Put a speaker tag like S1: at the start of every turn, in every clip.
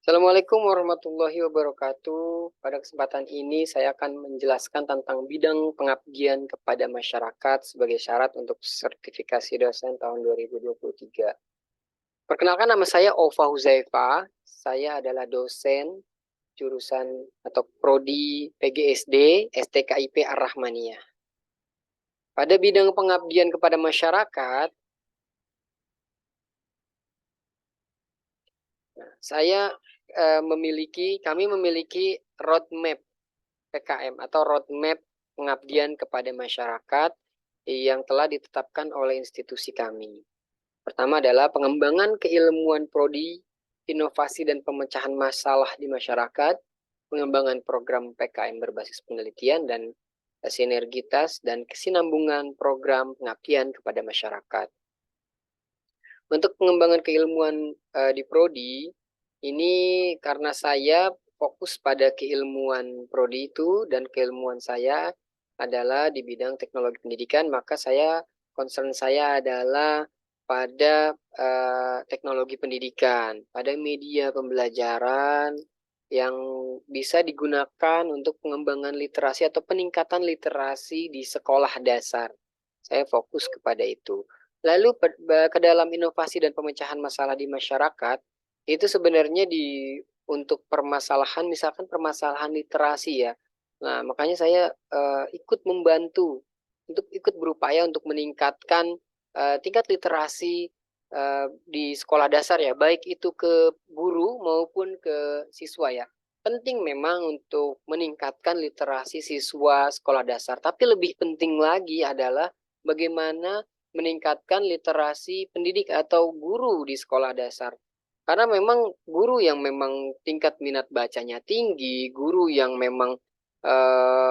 S1: Assalamualaikum warahmatullahi wabarakatuh. Pada kesempatan ini saya akan menjelaskan tentang bidang pengabdian kepada masyarakat sebagai syarat untuk sertifikasi dosen tahun 2023. Perkenalkan, nama saya Ova Huzaifa. Saya adalah dosen jurusan atau prodi PGSD STKIP Ar-Rahmaniyah. Pada bidang pengabdian kepada masyarakat, kami memiliki roadmap PKM atau roadmap pengabdian kepada masyarakat yang telah ditetapkan oleh institusi kami. Pertama adalah pengembangan keilmuan prodi, inovasi dan pemecahan masalah di masyarakat, pengembangan program PKM berbasis penelitian dan sinergitas dan kesinambungan program pengabdian kepada masyarakat. Untuk pengembangan keilmuan di prodi, ini karena saya fokus pada keilmuan prodi itu dan keilmuan saya adalah di bidang teknologi pendidikan, maka concern saya adalah pada teknologi pendidikan, pada media pembelajaran yang bisa digunakan untuk pengembangan literasi atau peningkatan literasi di sekolah dasar. Saya fokus kepada itu. Lalu ke dalam inovasi dan pemecahan masalah di masyarakat, itu sebenarnya untuk permasalahan, misalkan permasalahan literasi ya. Nah, makanya saya ikut membantu, untuk ikut berupaya untuk meningkatkan tingkat literasi di sekolah dasar ya, baik itu ke guru maupun ke siswa ya. Penting memang untuk meningkatkan literasi siswa sekolah dasar, tapi lebih penting lagi adalah bagaimana meningkatkan literasi pendidik atau guru di sekolah dasar. Karena memang guru yang memang tingkat minat bacanya tinggi, guru yang memang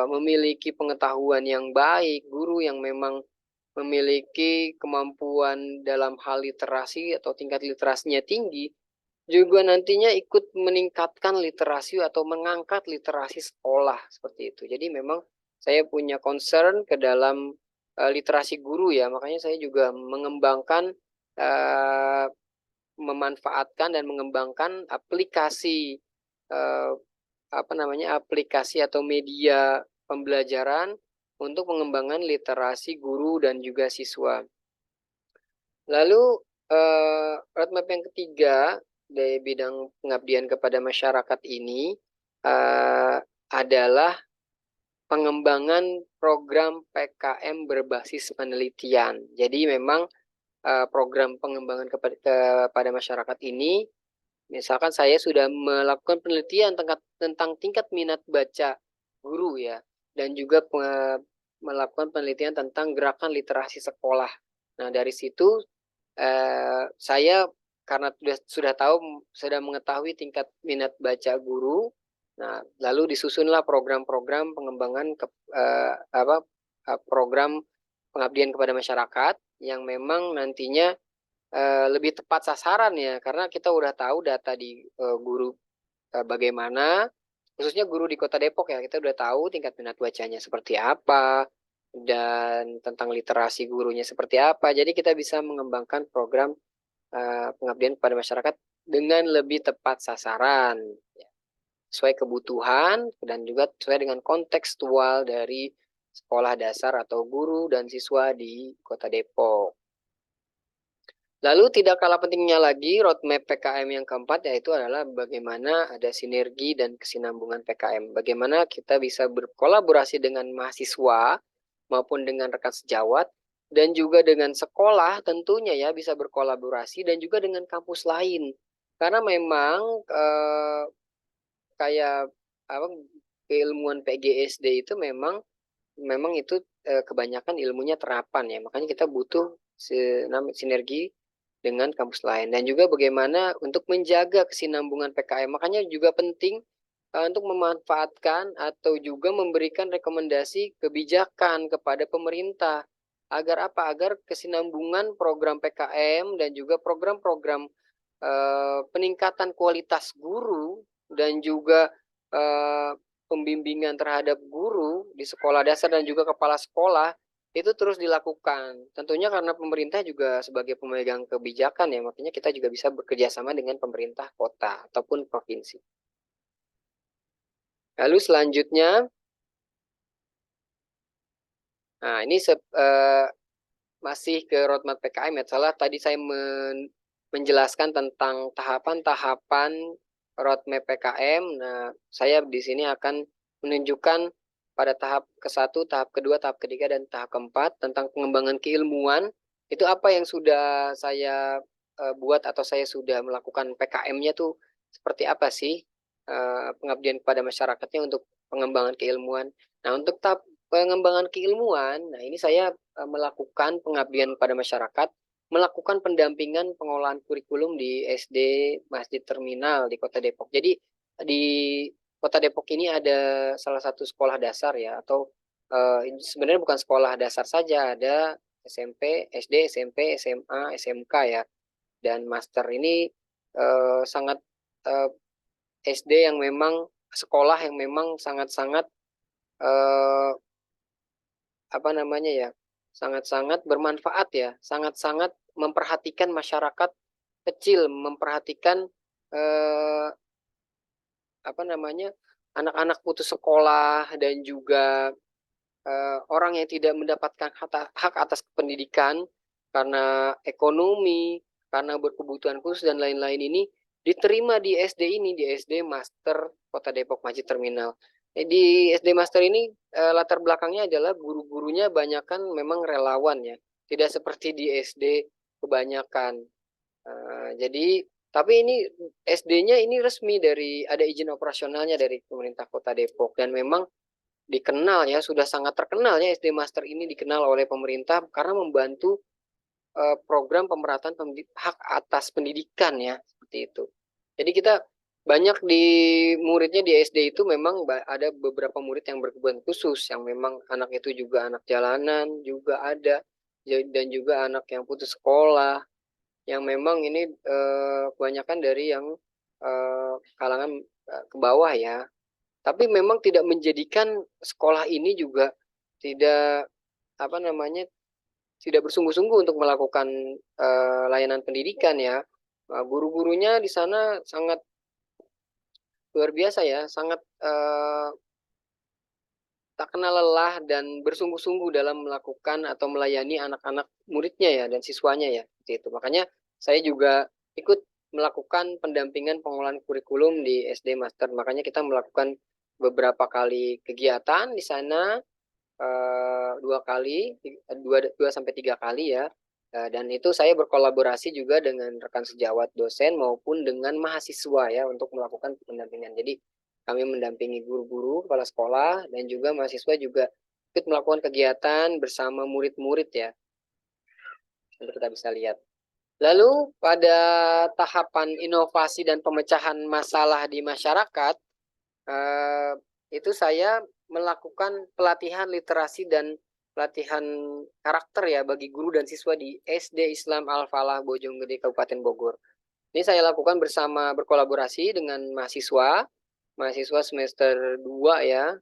S1: memiliki pengetahuan yang baik, guru yang memang memiliki kemampuan dalam hal literasi atau tingkat literasinya tinggi, juga nantinya ikut meningkatkan literasi atau mengangkat literasi sekolah seperti itu. Jadi memang saya punya concern ke dalam literasi guru ya, makanya saya juga mengembangkan memanfaatkan dan mengembangkan aplikasi eh, aplikasi atau media pembelajaran untuk pengembangan literasi guru dan juga siswa. Lalu roadmap yang ketiga dari bidang pengabdian kepada masyarakat ini adalah pengembangan program PKM berbasis penelitian. Jadi memang program pengembangan kepada masyarakat ini, misalkan saya sudah melakukan penelitian tentang tingkat minat baca guru ya, dan juga melakukan penelitian tentang gerakan literasi sekolah. Nah, dari situ saya karena sudah tahu, sudah mengetahui tingkat minat baca guru, nah lalu disusunlah program-program pengembangan program pengabdian kepada masyarakat yang memang nantinya lebih tepat sasaran ya, karena kita udah tahu data di guru bagaimana, khususnya guru di Kota Depok ya, kita udah tahu tingkat minat bacanya seperti apa dan tentang literasi gurunya seperti apa. Jadi kita bisa mengembangkan program pengabdian kepada masyarakat dengan lebih tepat sasaran, ya, sesuai kebutuhan dan juga sesuai dengan kontekstual dari sekolah dasar atau guru dan siswa di Kota Depok. Lalu tidak kalah pentingnya lagi roadmap PKM yang keempat, yaitu adalah bagaimana ada sinergi dan kesinambungan PKM. Bagaimana kita bisa berkolaborasi dengan mahasiswa maupun dengan rekan sejawat dan juga dengan sekolah tentunya ya, bisa berkolaborasi dan juga dengan kampus lain. Karena memang kayak apa, keilmuan PGSD itu memang itu kebanyakan ilmunya terapan ya. Makanya kita butuh sinergi dengan kampus lain, dan juga bagaimana untuk menjaga kesinambungan PKM. Makanya juga penting untuk memanfaatkan atau juga memberikan rekomendasi kebijakan kepada pemerintah agar apa? Agar kesinambungan program PKM dan juga program-program peningkatan kualitas guru dan juga pembimbingan terhadap guru di sekolah dasar dan juga kepala sekolah itu terus dilakukan. Tentunya karena pemerintah juga sebagai pemegang kebijakan ya, makanya kita juga bisa bekerja sama dengan pemerintah kota ataupun provinsi. Lalu selanjutnya, nah ini masih ke roadmap PKM ya. Salah tadi saya menjelaskan tentang tahapan-tahapan roadmap PKM. Nah, saya di sini akan menunjukkan pada tahap ke-1, tahap kedua, tahap ketiga, dan tahap keempat tentang pengembangan keilmuan. Itu apa yang sudah saya buat atau saya sudah melakukan PKM-nya tuh seperti apa sih pengabdian kepada masyarakatnya untuk pengembangan keilmuan. Nah, untuk tahap pengembangan keilmuan, nah ini saya melakukan pengabdian kepada masyarakat, melakukan pendampingan pengolahan kurikulum di SD Masjid Terminal di Kota Depok. Jadi di Kota Depok ini ada salah satu sekolah dasar ya, atau sebenarnya bukan sekolah dasar saja, ada SMP, SD, SMP, SMA, SMK ya, dan master ini sangat SD yang memang sekolah yang memang sangat-sangat apa namanya ya, sangat-sangat bermanfaat ya, sangat-sangat memperhatikan masyarakat kecil, memperhatikan apa namanya, anak-anak putus sekolah dan juga orang yang tidak mendapatkan hak atas pendidikan karena ekonomi, karena berkebutuhan khusus dan lain-lain ini diterima di SD ini, di SD Master Kota Depok Masjid Terminal. Di SD Master ini latar belakangnya adalah guru-gurunya banyakkan memang relawan ya, tidak seperti di SD kebanyakan. Jadi tapi ini SD-nya ini resmi dari ada izin operasionalnya dari pemerintah Kota Depok dan memang dikenal ya, sudah sangat terkenal ya SD Master ini dikenal oleh pemerintah karena membantu program pemerataan hak atas pendidikan ya, seperti itu. Jadi kita banyak di muridnya di SD itu memang ada beberapa murid yang berkebutuhan khusus yang memang anak itu juga anak jalanan juga ada dan juga anak yang putus sekolah yang memang ini kebanyakan dari yang kalangan ke bawah ya. Tapi memang tidak menjadikan sekolah ini juga tidak apa namanya tidak bersungguh-sungguh untuk melakukan layanan pendidikan ya. Guru-gurunya di sana sangat luar biasa ya, sangat tak kenal lelah dan bersungguh-sungguh dalam melakukan atau melayani anak-anak muridnya ya dan siswanya ya. Seperti itu. Makanya saya juga ikut melakukan pendampingan pengolahan kurikulum di SD Master. Makanya kita melakukan beberapa kali kegiatan di sana, 2 kali, 2 sampai 3 kali ya. Dan itu saya berkolaborasi juga dengan rekan sejawat dosen maupun dengan mahasiswa ya untuk melakukan pendampingan. Jadi kami mendampingi guru-guru, kepala sekolah, dan juga mahasiswa juga ikut melakukan kegiatan bersama murid-murid ya. Untuk kita bisa lihat. Lalu pada tahapan inovasi dan pemecahan masalah di masyarakat, itu saya melakukan pelatihan literasi dan pelatihan karakter ya bagi guru dan siswa di SD Islam Al-Falah Bojonggede Kabupaten Bogor. Ini saya lakukan berkolaborasi dengan mahasiswa semester 2 ya.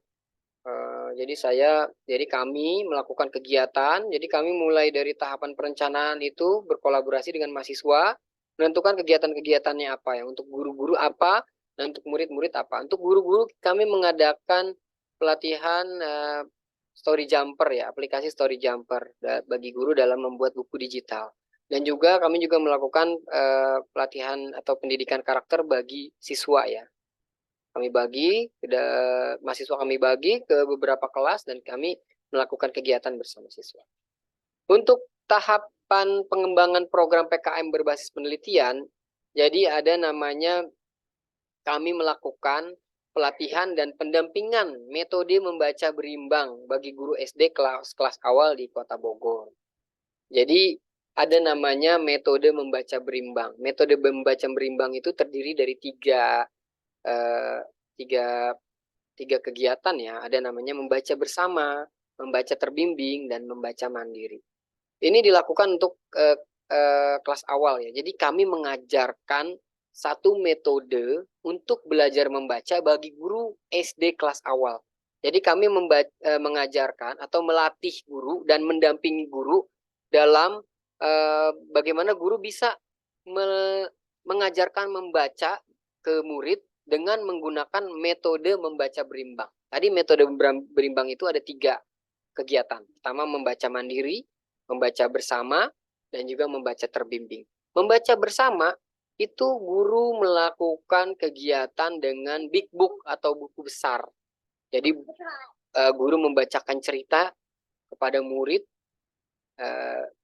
S1: Jadi kami melakukan kegiatan. Jadi kami mulai dari tahapan perencanaan itu berkolaborasi dengan mahasiswa, menentukan kegiatan-kegiatannya apa ya, untuk guru-guru apa, dan untuk murid-murid apa. Untuk guru-guru kami mengadakan pelatihan Story Jumper ya, aplikasi Story Jumper bagi guru dalam membuat buku digital. Dan juga kami juga melakukan pelatihan atau pendidikan karakter bagi siswa ya. Mahasiswa kami bagi ke beberapa kelas dan kami melakukan kegiatan bersama siswa. Untuk tahapan pengembangan program PKM berbasis penelitian, jadi ada namanya kami melakukan pelatihan dan pendampingan metode membaca berimbang bagi guru SD kelas awal di Kota Bogor. Jadi ada namanya metode membaca berimbang. Metode membaca berimbang itu terdiri dari tiga kegiatan ya. Ada namanya membaca bersama, membaca terbimbing, dan membaca mandiri. Ini dilakukan untuk kelas awal ya. Jadi kami mengajarkan satu metode untuk belajar membaca bagi guru SD kelas awal. Jadi kami mengajarkan atau melatih guru dan mendampingi guru dalam bagaimana guru bisa mengajarkan membaca ke murid dengan menggunakan metode membaca berimbang. Tadi metode berimbang itu ada 3 kegiatan. Pertama, membaca mandiri, membaca bersama, dan juga membaca terbimbing. Membaca bersama itu guru melakukan kegiatan dengan big book atau buku besar. Jadi guru membacakan cerita kepada murid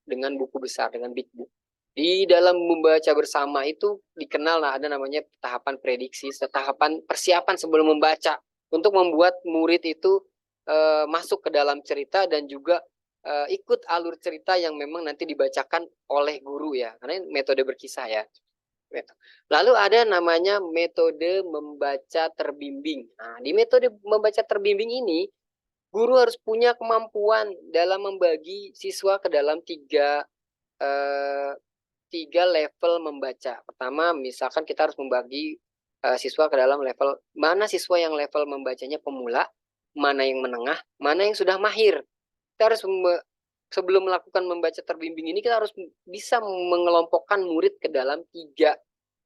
S1: dengan buku besar, dengan big book. Di dalam membaca bersama itu dikenal ada namanya tahapan prediksi, tahapan persiapan sebelum membaca untuk membuat murid itu masuk ke dalam cerita dan juga ikut alur cerita yang memang nanti dibacakan oleh guru ya, karena metode berkisah ya. Lalu ada namanya metode membaca terbimbing. Nah, di metode membaca terbimbing ini, guru harus punya kemampuan dalam membagi siswa ke dalam tiga level membaca. Pertama, misalkan kita harus membagi siswa ke dalam level, mana siswa yang level membacanya pemula, mana yang menengah, mana yang sudah mahir. Kita harus sebelum melakukan membaca terbimbing ini, kita harus bisa mengelompokkan murid ke dalam 3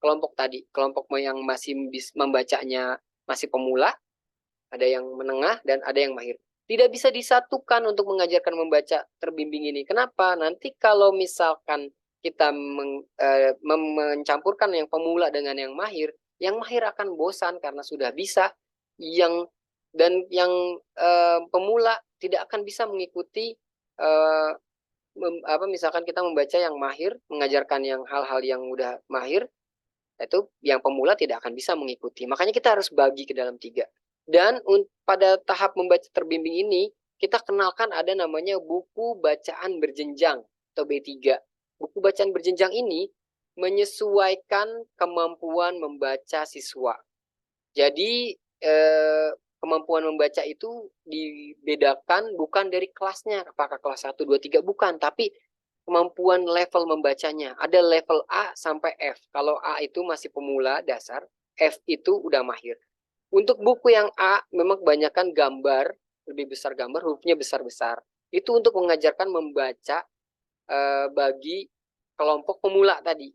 S1: kelompok tadi. Kelompok yang masih membacanya masih pemula, ada yang menengah, dan ada yang mahir. Tidak bisa disatukan untuk mengajarkan membaca terbimbing ini. Kenapa? Nanti kalau misalkan kita mencampurkan yang pemula dengan yang mahir akan bosan karena sudah bisa, yang pemula tidak akan bisa mengikuti misalkan kita membaca yang mahir, mengajarkan yang hal-hal yang udah mahir, itu yang pemula tidak akan bisa mengikuti. Makanya kita harus bagi ke dalam 3. Dan pada tahap membaca terbimbing ini, kita kenalkan ada namanya buku bacaan berjenjang atau B3. Buku bacaan berjenjang ini menyesuaikan kemampuan membaca siswa. Jadi kemampuan membaca itu dibedakan bukan dari kelasnya, apakah kelas 1, 2, 3, bukan, tapi kemampuan level membacanya. Ada level A sampai F. Kalau A itu masih pemula dasar, F itu udah mahir. Untuk buku yang A memang kebanyakan gambar, lebih besar gambar, hurufnya besar-besar. Itu untuk mengajarkan membaca bagi kelompok pemula tadi.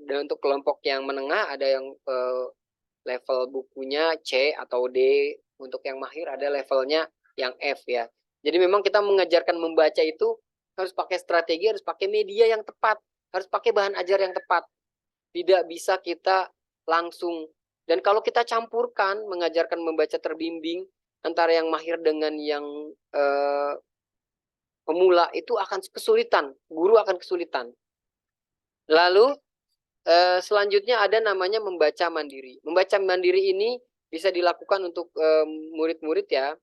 S1: Dan untuk kelompok yang menengah ada yang level bukunya C atau D, untuk yang mahir ada levelnya yang F ya. Jadi memang kita mengajarkan membaca itu harus pakai strategi, harus pakai media yang tepat, harus pakai bahan ajar yang tepat. Tidak bisa kita langsung. Dan kalau kita campurkan mengajarkan membaca terbimbing antara yang mahir dengan yang pemula, itu akan kesulitan, guru akan kesulitan. Lalu selanjutnya ada namanya membaca mandiri. Membaca mandiri ini bisa dilakukan untuk murid-murid ya.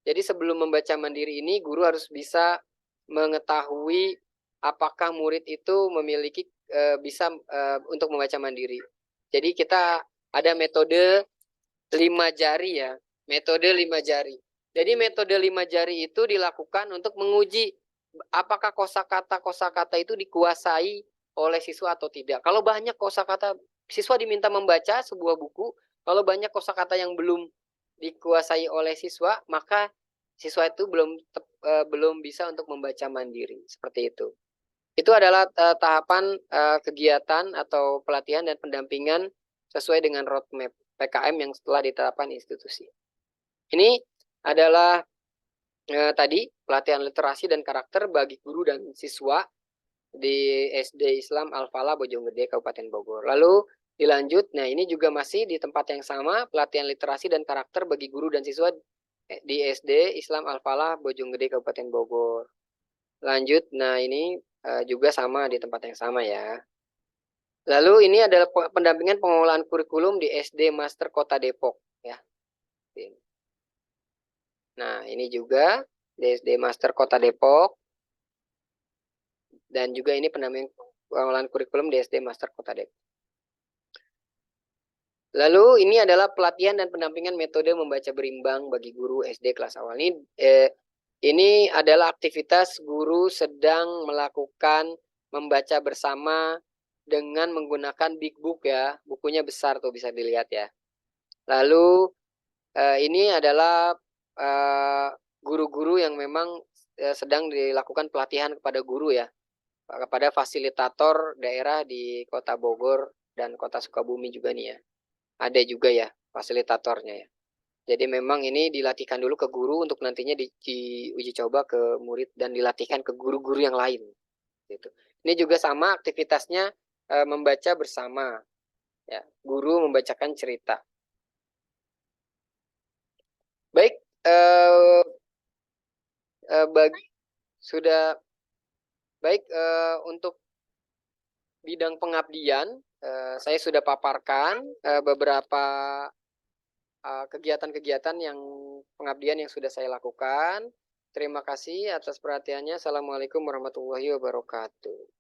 S1: Jadi sebelum membaca mandiri ini, guru harus bisa mengetahui apakah murid itu memiliki bisa untuk membaca mandiri. Jadi kita ada metode 5 jari ya. Metode 5 jari. Jadi metode 5 jari itu dilakukan untuk menguji apakah kosakata itu dikuasai oleh siswa atau tidak. Kalau banyak kosakata, siswa diminta membaca sebuah buku, kalau banyak kosakata yang belum dikuasai oleh siswa, maka siswa itu belum bisa untuk membaca mandiri. Seperti itu. Itu adalah tahapan kegiatan atau pelatihan dan pendampingan sesuai dengan roadmap PKM yang setelah ditetapkan institusi. Ini adalah tadi pelatihan literasi dan karakter bagi guru dan siswa di SD Islam Al-Falah Bojonggede Kabupaten Bogor. Lalu dilanjut, nah ini juga masih di tempat yang sama, pelatihan literasi dan karakter bagi guru dan siswa di SD Islam Al-Falah Bojonggede Kabupaten Bogor. Lanjut, nah ini juga sama di tempat yang sama ya. Lalu ini adalah pendampingan pengelolaan kurikulum di SD Master Kota Depok ya. Nah ini juga di SD Master Kota Depok. Dan juga ini pendampingan pengelolaan kurikulum di SD Master Kota Depok. Lalu ini adalah pelatihan dan pendampingan metode membaca berimbang bagi guru SD kelas awal. Ini adalah aktivitas guru sedang melakukan membaca bersama dengan menggunakan big book ya. Bukunya besar tuh bisa dilihat ya. Lalu Ini adalah guru-guru yang memang sedang dilakukan pelatihan kepada guru ya, kepada fasilitator daerah di Kota Bogor dan Kota Sukabumi juga nih ya. Ada juga ya fasilitatornya ya. Jadi memang ini dilatihkan dulu ke guru untuk nantinya diuji coba ke murid dan dilatihkan ke guru-guru yang lain. Gitu. Ini juga sama aktivitasnya membaca bersama, ya. Guru membacakan cerita. Baik, bagi sudah baik untuk bidang pengabdian, saya sudah paparkan beberapa kegiatan-kegiatan yang pengabdian yang sudah saya lakukan. Terima kasih atas perhatiannya. Assalamualaikum warahmatullahi wabarakatuh.